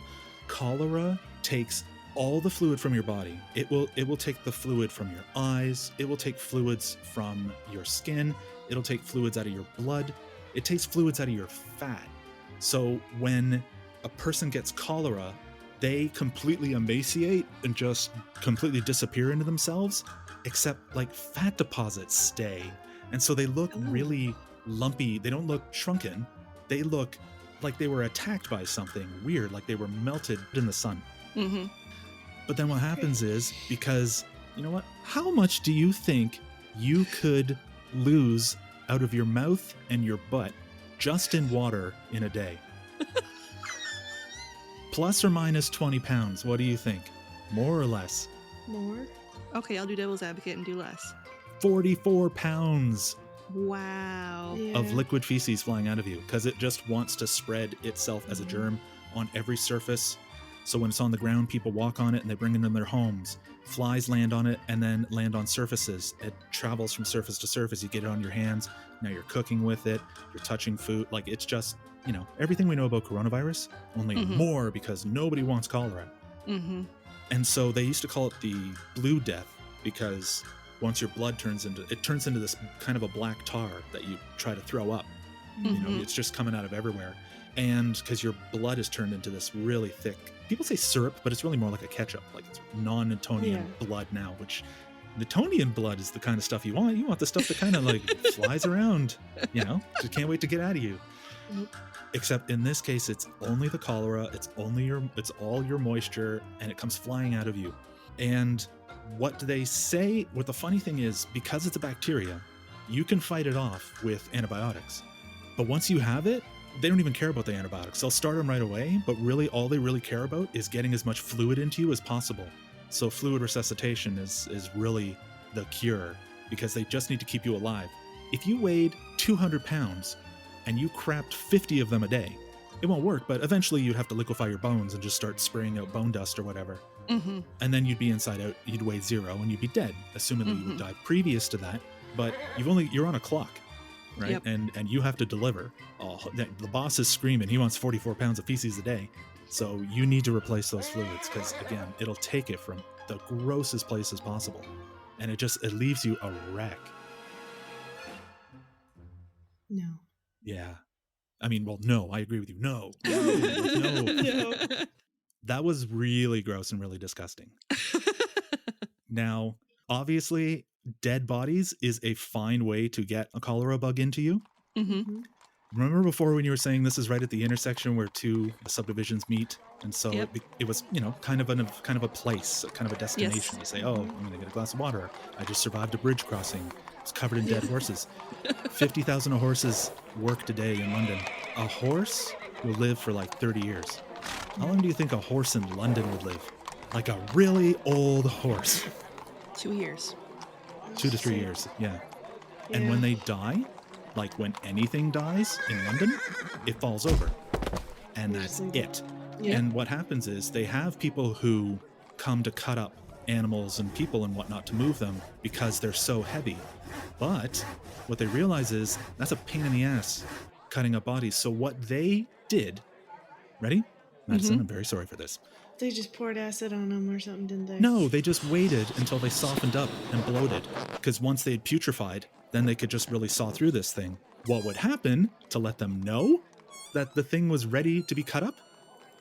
Cholera takes all the fluid from your body. It will take the fluid from your eyes. It will take fluids from your skin. It'll take fluids out of your blood. It takes fluids out of your fat. So when a person gets cholera, they completely emaciate and just completely disappear into themselves, except like fat deposits stay. And so they look really lumpy. They don't look shrunken. They look like they were attacked by something weird, like they were melted in the sun. Mm-hmm. But then what happens is, because, you know what? How much do you think you could lose out of your mouth and your butt just in water in a day? Plus or minus 20 pounds. What do you think? More or less? More? Okay, I'll do devil's advocate and do less. 44 pounds Wow. Yeah. of liquid feces flying out of you because it just wants to spread itself as a germ on every surface. So when it's on the ground, people walk on it and they bring it in their homes. Flies land on it and then land on surfaces. It travels from surface to surface. You get it on your hands. Now you're cooking with it. You're touching food. Like, it's just, you know, everything we know about coronavirus, only more because nobody wants cholera. Mm-hmm. And so they used to call it the blue death because once your blood turns into this kind of a black tar that you try to throw up. You know, it's just coming out of everywhere. And because your blood is turned into this really thick, people say syrup, but it's really more like a ketchup. Like, it's non-Newtonian blood now, which Newtonian blood is the kind of stuff you want. You want the stuff that kind of like flies around, you know, just can't wait to get out of you. Except in this case, it's only the cholera. It's all your moisture, and it comes flying out of you. And what do they say? What the funny thing is, because it's a bacteria, you can fight it off with antibiotics. But once you have it, they don't even care about the antibiotics. They'll start them right away, but really all they really care about is getting as much fluid into you as possible. So fluid resuscitation is really the cure, because they just need to keep you alive. If you weighed 200 pounds and you crapped 50 of them a day, it won't work, but eventually you'd have to liquefy your bones and just start spraying out bone dust or whatever. Mm-hmm. And then you'd be inside out, you'd weigh 0 and you'd be dead, assuming that you would die previous to that. But you're on a clock, right? Yep. And you have to deliver. Oh, the boss is screaming. He wants 44 pounds of feces a day. So you need to replace those fluids because, again, it'll take it from the grossest places possible. And it leaves you a wreck. No. Yeah. I mean, well, no, I agree with you. No. No. No. That was really gross and really disgusting. Now, obviously, dead bodies is a fine way to get a cholera bug into you. Mm-hmm. Mhm. Remember before when you were saying this is right at the intersection where two subdivisions meet, and so Yep. it was kind of a place, kind of a destination. Yes. You say, "Oh, I'm going to get a glass of water. I just survived a bridge crossing. It's covered in dead horses. 50,000 horses worked a day in London. A horse will live for like 30 years. How long do you think a horse in London would live? Like a really old horse, 2 years. 2 to 3 years. Yeah. And when they die, like when anything dies in London, it falls over. And that's it. Yeah. And what happens is they have people who come to cut up animals and people and whatnot to move them because they're so heavy. But what they realize is that's a pain in the ass, cutting up bodies. So what they did, ready? Madison, I'm very sorry for this. They just poured acid on them or something, didn't they? No, they just waited until they softened up and bloated. Because once they had putrefied, then they could just really saw through this thing. What would happen to let them know that the thing was ready to be cut up?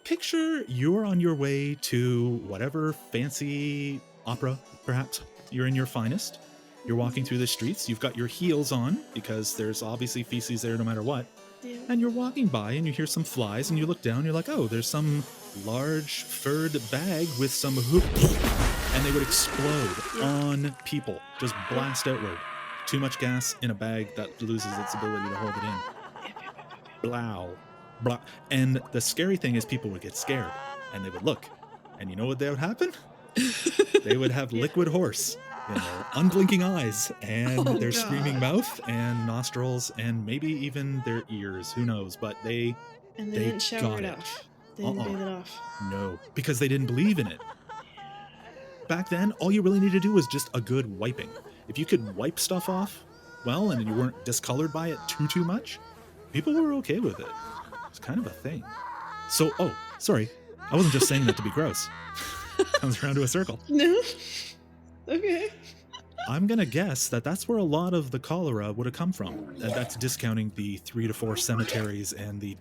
Picture you're on your way to whatever fancy opera, perhaps. You're in your finest. You're walking through the streets. You've got your heels on because there's obviously feces there no matter what. Yeah. And you're walking by and you hear some flies and you look down, you're like, oh, there's some large furred bag with some hoops. And they would explode on people, just blast outward. Too much gas in a bag that loses its ability to hold it in. Blow. Blah. And the scary thing is people would get scared and they would look. And you know what would happen? They would have liquid horse in their unblinking eyes and their screaming mouth and nostrils and maybe even their ears. Who knows? But they didn't shower got it it. off. They didn't bathe it off. No, because they didn't believe in it. Back then, all you really needed to do was just a good wiping. If you could wipe stuff off well and you weren't discolored by it too much, people were okay with it. It's kind of a thing. So, oh, sorry. I wasn't just saying that to be gross. Comes around to a circle. No? Okay. I'm going to guess that that's where a lot of the cholera would have come from. And that's discounting the 3 to 4 cemeteries and the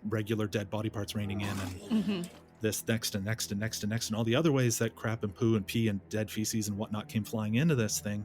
regular dead body parts raining in and this next and next and next and next and all the other ways that crap and poo and pee and dead feces and whatnot came flying into this thing.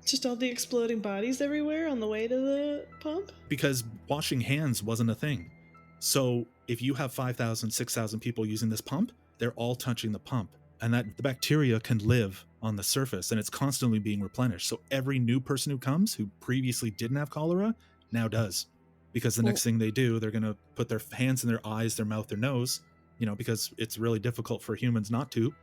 Just all the exploding bodies everywhere on the way to the pump? Because washing hands wasn't a thing. So if you have 5,000, 6,000 people using this pump, they're all touching the pump. And that the bacteria can live on the surface and it's constantly being replenished. So every new person who comes who previously didn't have cholera now does. Because the next thing they do, they're going to put their hands in their eyes, their mouth, their nose, because it's really difficult for humans not to.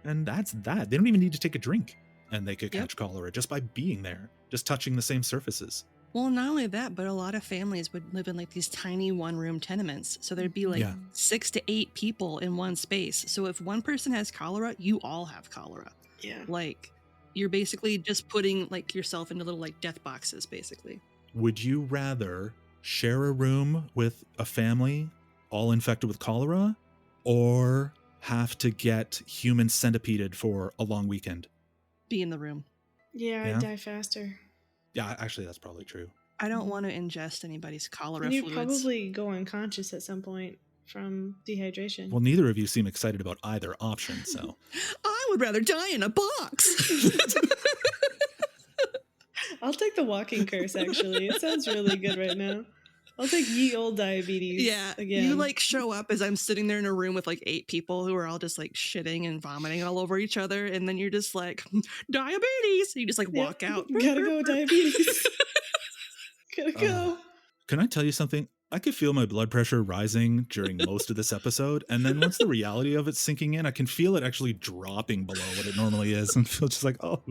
And that's that. They don't even need to take a drink and they could catch cholera just by being there, just touching the same surfaces. Well, not only that, but a lot of families would live in like these tiny one-room tenements. So there'd be like 6 to 8 people in one space. So if one person has cholera, you all have cholera. Yeah. Like you're basically just putting like yourself into little like death boxes, basically. Would you rather share a room with a family all infected with cholera or have to get human centipeded for a long weekend? Be in the room. Yeah, I'd die faster. Yeah, actually, that's probably true. I don't want to ingest anybody's cholera And you'd fluids. probably go unconscious at some point from dehydration. Well, neither of you seem excited about either option, so. I would rather die in a box. I'll take the walking curse, actually. It sounds really good right now. I'll take ye old diabetes. Yeah, again. you like show up as I'm sitting there in a room with like 8 people who are all just like shitting and vomiting all over each other, and then you're just like, diabetes. You just like walk out. Gotta go, diabetes. Gotta go. Can I tell you something? I could feel my blood pressure rising during most of this episode, and then once the reality of it sinking in, I can feel it actually dropping below what it normally is, and feel just like, oh,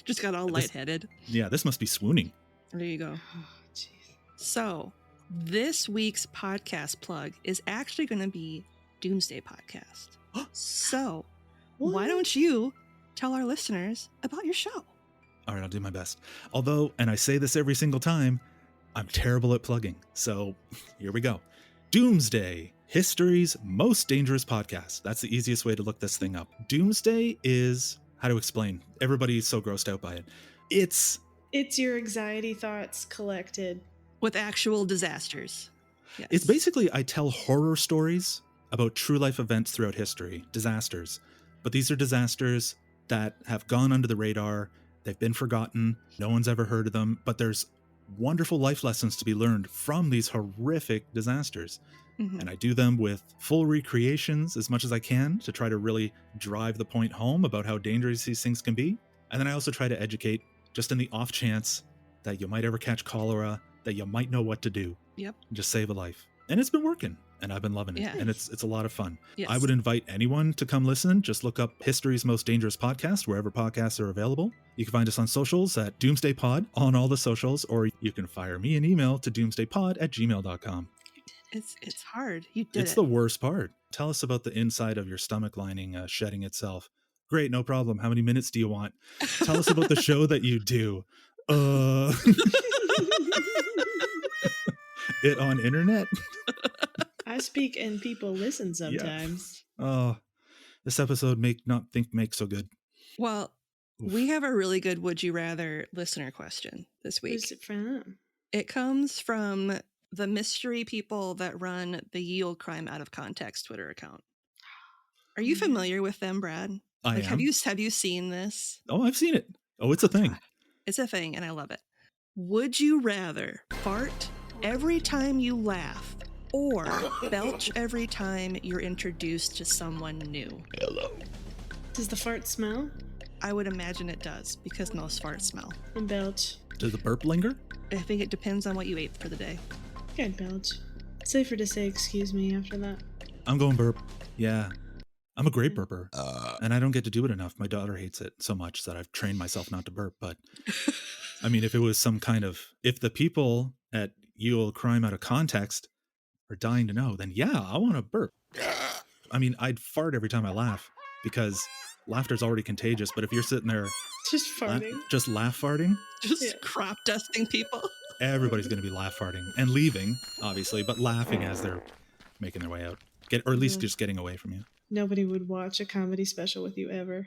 just got all lightheaded. Yeah, this must be swooning. There you go. Oh, jeez. So, this week's podcast plug is actually going to be Doomsday podcast. So, why don't you tell our listeners about your show? All right, I'll do my best. Although, and I say this every single time, I'm terrible at plugging. So here we go. Doomsday, history's most dangerous podcast. That's the easiest way to look this thing up. Doomsday is, how to explain? Everybody's so grossed out by it. It's your anxiety thoughts collected. With actual disasters. Yes. It's basically, I tell horror stories about true life events throughout history, disasters. But these are disasters that have gone under the radar. They've been forgotten. No one's ever heard of them. But there's wonderful life lessons to be learned from these horrific disasters. Mhm. And I do them with full recreations as much as I can to try to really drive the point home about how dangerous these things can be. And then I also try to educate just in the off chance that you might ever catch cholera, that you might know what to do. Yep. Just save a life. And it's been working, and I've been loving it. Yeah. And it's a lot of fun. Yes. I would invite anyone to come listen. Just look up History's Most Dangerous Podcast wherever podcasts are available. You can find us on socials at Doomsday Pod on all the socials, or you can fire me an email to doomsdaypod@gmail.com. It's hard. You did It's it. the worst part. Tell us about the inside of your stomach lining shedding itself. Great, no problem. How many minutes do you want? Tell us about the show that you do. It on internet? I speak and people listen sometimes. Oh, this episode make so good. Well, Oof. we have a really good Would You Rather listener question this week. Who's it from? It comes from the mystery people that run the Yield Crime Out of Context Twitter account. Are you familiar with them, Brad? I am. Have you seen this? Oh, I've seen it. Oh, it's a thing. God. It's a thing, and I love it. Would you rather fart every time you laugh or belch every time you're introduced to someone new? Does the fart smell? I would imagine it does, because most farts smell. And belch. Does the burp linger? I think it depends on what you ate for the day. Yeah, I'd belch. Safer to say excuse me after that. I'm going burp. Yeah. I'm a great burper. And I don't get to do it enough. My daughter hates it so much that I've trained myself not to burp. But I mean, if it was if the people at Yield Crime Out of Context are dying to know, then yeah, I want to burp. I mean, I'd fart every time I laugh because laughter's already contagious. But if you're sitting there Just farting. just laugh farting, Just crop dusting people. everybody's going to be laugh farting and leaving, obviously, but laughing as they're making their way out. Or at least just getting away from you. Nobody would watch a comedy special with you ever.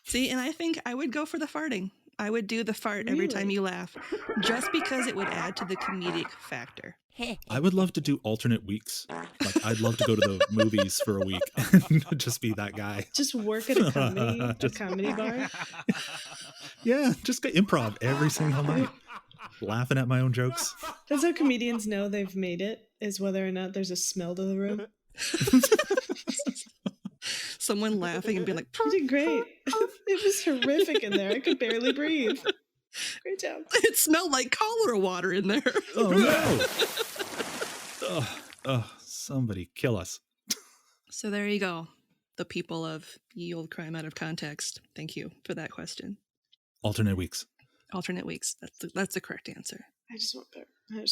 See, and I think I would go for the farting. I would do the fart every time Really? you laugh, just because it would add to the comedic factor. I would love to do alternate weeks. Like, I'd love to go to the movies for a week and just be that guy. Just work at a comedy bar. Yeah, just get improv every single night. Laughing at my own jokes. That's how comedians know they've made it, is whether or not there's a smell to the room. Someone laughing and being like, You did great. It was horrific in there. I could barely breathe. Great job. it smelled like cholera water in there. Oh, no. Somebody kill us. So there you go. The people of Yield Crime Out of Context. Thank you for that question. Alternate weeks. Alternate weeks. That's the correct answer. I just want burp. There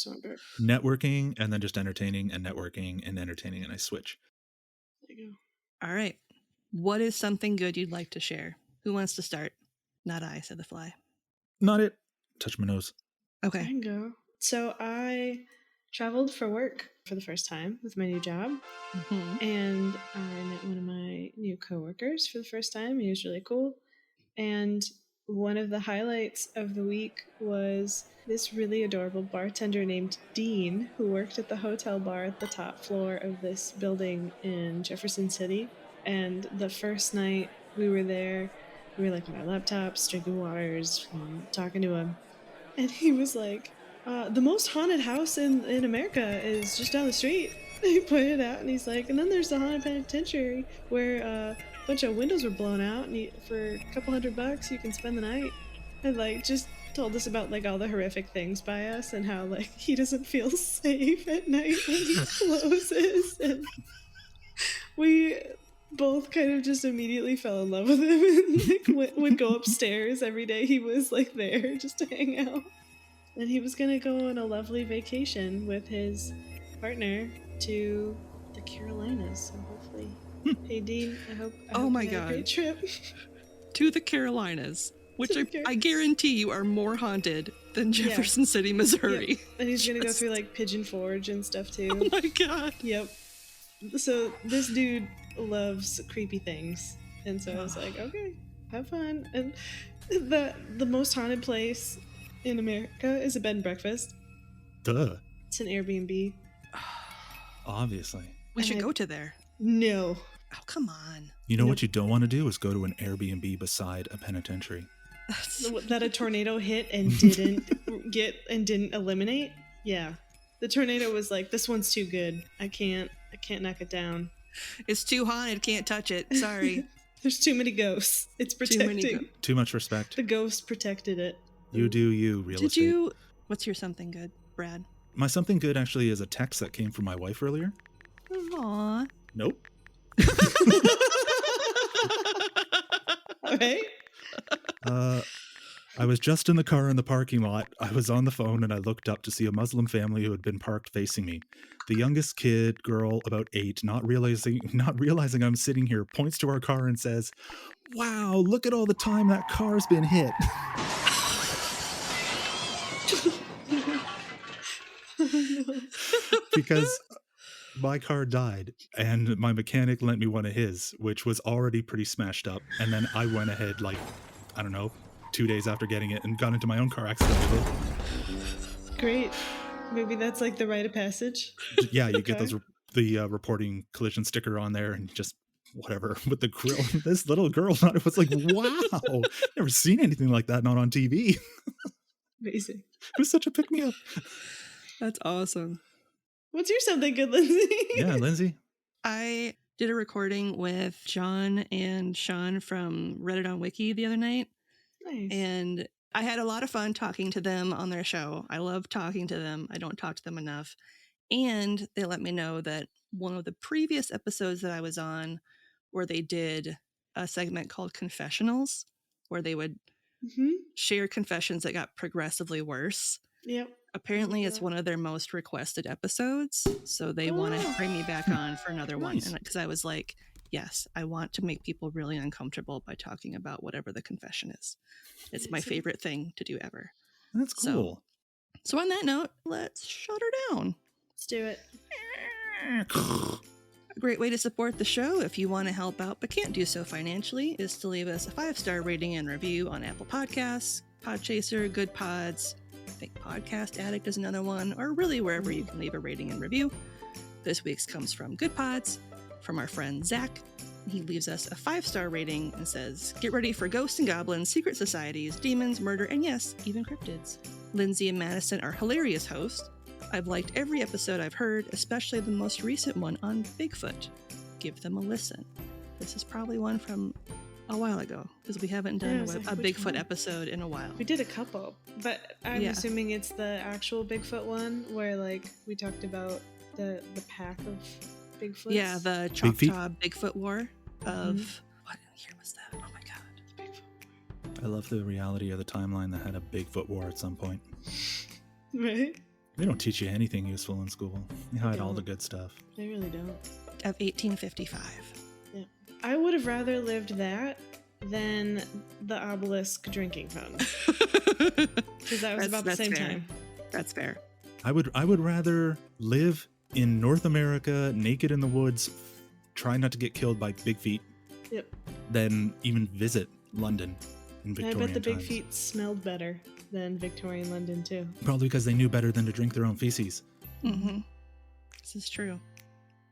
Networking and then just entertaining and networking and entertaining, and I switch. you go. All right. What is something good you'd like to share? Who wants to start? Not I, said the fly. Not it. Touch my nose. I Okay. can go. So I traveled for work for the first time with my new job. Mhm. And I met one of my new coworkers for the first time. He was really cool. And one of the highlights of the week was this really adorable bartender named Dean, who worked at the hotel bar at the top floor of this building in Jefferson City. And the first night we were there, we were like on our laptops, drinking waters, and talking to him. And he was like, the most haunted house in America is just down the street. He pointed out, and he's like, and then there's the haunted penitentiary where a bunch of windows were blown out, and for a couple $100 you can spend the night. And like just told us about like all the horrific things by us and how like he doesn't feel safe at night when he closes. And we both kind of just immediately fell in love with him and like, would go upstairs every day. He was like there just to hang out. And he was gonna go on a lovely vacation with his partner to the Carolinas. So hopefully, hey Dean, I hope Oh my you had a God. great trip. To the Carolinas. which I guarantee you are more haunted than Jefferson City, Missouri. Yep. And he's gonna go through like Pigeon Forge and stuff too. Oh my god. Yep. So this dude loves creepy things, and so I was like, okay, have fun. And the most haunted place in America is a bed and breakfast. Duh. It's an Airbnb. Obviously. We should go to there. No. Oh, come on. You know what you don't want to do is go to an Airbnb beside a penitentiary. That a tornado hit and didn't eliminate? Yeah. The tornado was like, this one's too good. I can't knock it down. It's too haunted, can't touch it. Sorry. There's too many ghosts. It's protecting. Too much respect. The ghost protected it. You do you, real estate. What's your something good, Brad? My something good actually is a text that came from my wife earlier. Aww. Nope. Okay. I was just in the car in the parking lot. I was on the phone and I looked up to see a Muslim family who had been parked facing me. The youngest girl about 8, not realizing I'm sitting here, points to our car and says, "Wow, look at all the time that car's been hit." Because my car died and my mechanic lent me one of his, which was already pretty smashed up. And then I went ahead, like, I don't know, 2 days after getting it and got into my own car accident with it. Great. Maybe that's like the rite of passage. Yeah, you get the reporting collision sticker on there and just whatever with the grill. This little girl thought it was like, wow, never seen anything like that, not on TV. Amazing. It was such a pick me up. That's awesome. What's your something good, Lindsay? Yeah, Lindsay. I did a recording with John and Sean from Reddit on Wiki the other night. Nice. And I had a lot of fun talking to them on their show. I love talking to them. I don't talk to them enough. And they let me know that one of the previous episodes that I was on, where they did a segment called Confessionals, where they would share confessions that got progressively worse. Yep. Apparently, it's one of their most requested episodes. So they want to bring me back on for another one. And because I was like, yes, I want to make people really uncomfortable by talking about whatever the confession is. It's my favorite thing to do ever. That's cool. So on that note, let's shut her down. Let's do it. A great way to support the show if you want to help out but can't do so financially is to leave us a 5-star rating and review on Apple Podcasts, Podchaser, Good Pods, I think Podcast Addict is another one, or really wherever you can leave a rating and review. This week's comes from Good Pods, from our friend Zach. He leaves us a 5-star rating and says, "Get ready for ghosts and goblins, secret societies, demons, murder, and yes, even cryptids. Lindsay and Madison are hilarious hosts. I've liked every episode I've heard, especially the most recent one on Bigfoot. Give them a listen." This is probably one from a while ago, because we haven't done a Bigfoot episode in a while. We did a couple, but I'm assuming it's the actual Bigfoot one where like we talked about the pack of Bigfoots. Yeah, the Choctaw Bigfoot War of what year was that? Oh my god. I love the reality of the timeline that had a Bigfoot war at some point. Right? They don't teach you anything useful in school. They hide all the good stuff. They really don't. Of 1855. Yeah. I would have rather lived that than the obelisk drinking fountain. Because that was about the same time. That's fair. I would rather live in North America, naked in the woods, try not to get killed by big feet, than even visit London in Victorian times. I bet the big times. feet smelled better than Victorian London too. Probably because they knew better than to drink their own feces. Mm-hmm. This is true.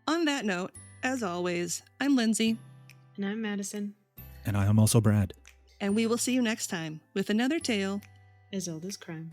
On that note, as always, I'm Lindsay. And I'm Madison. And I am also Brad. And we will see you next time with another tale as old as crime.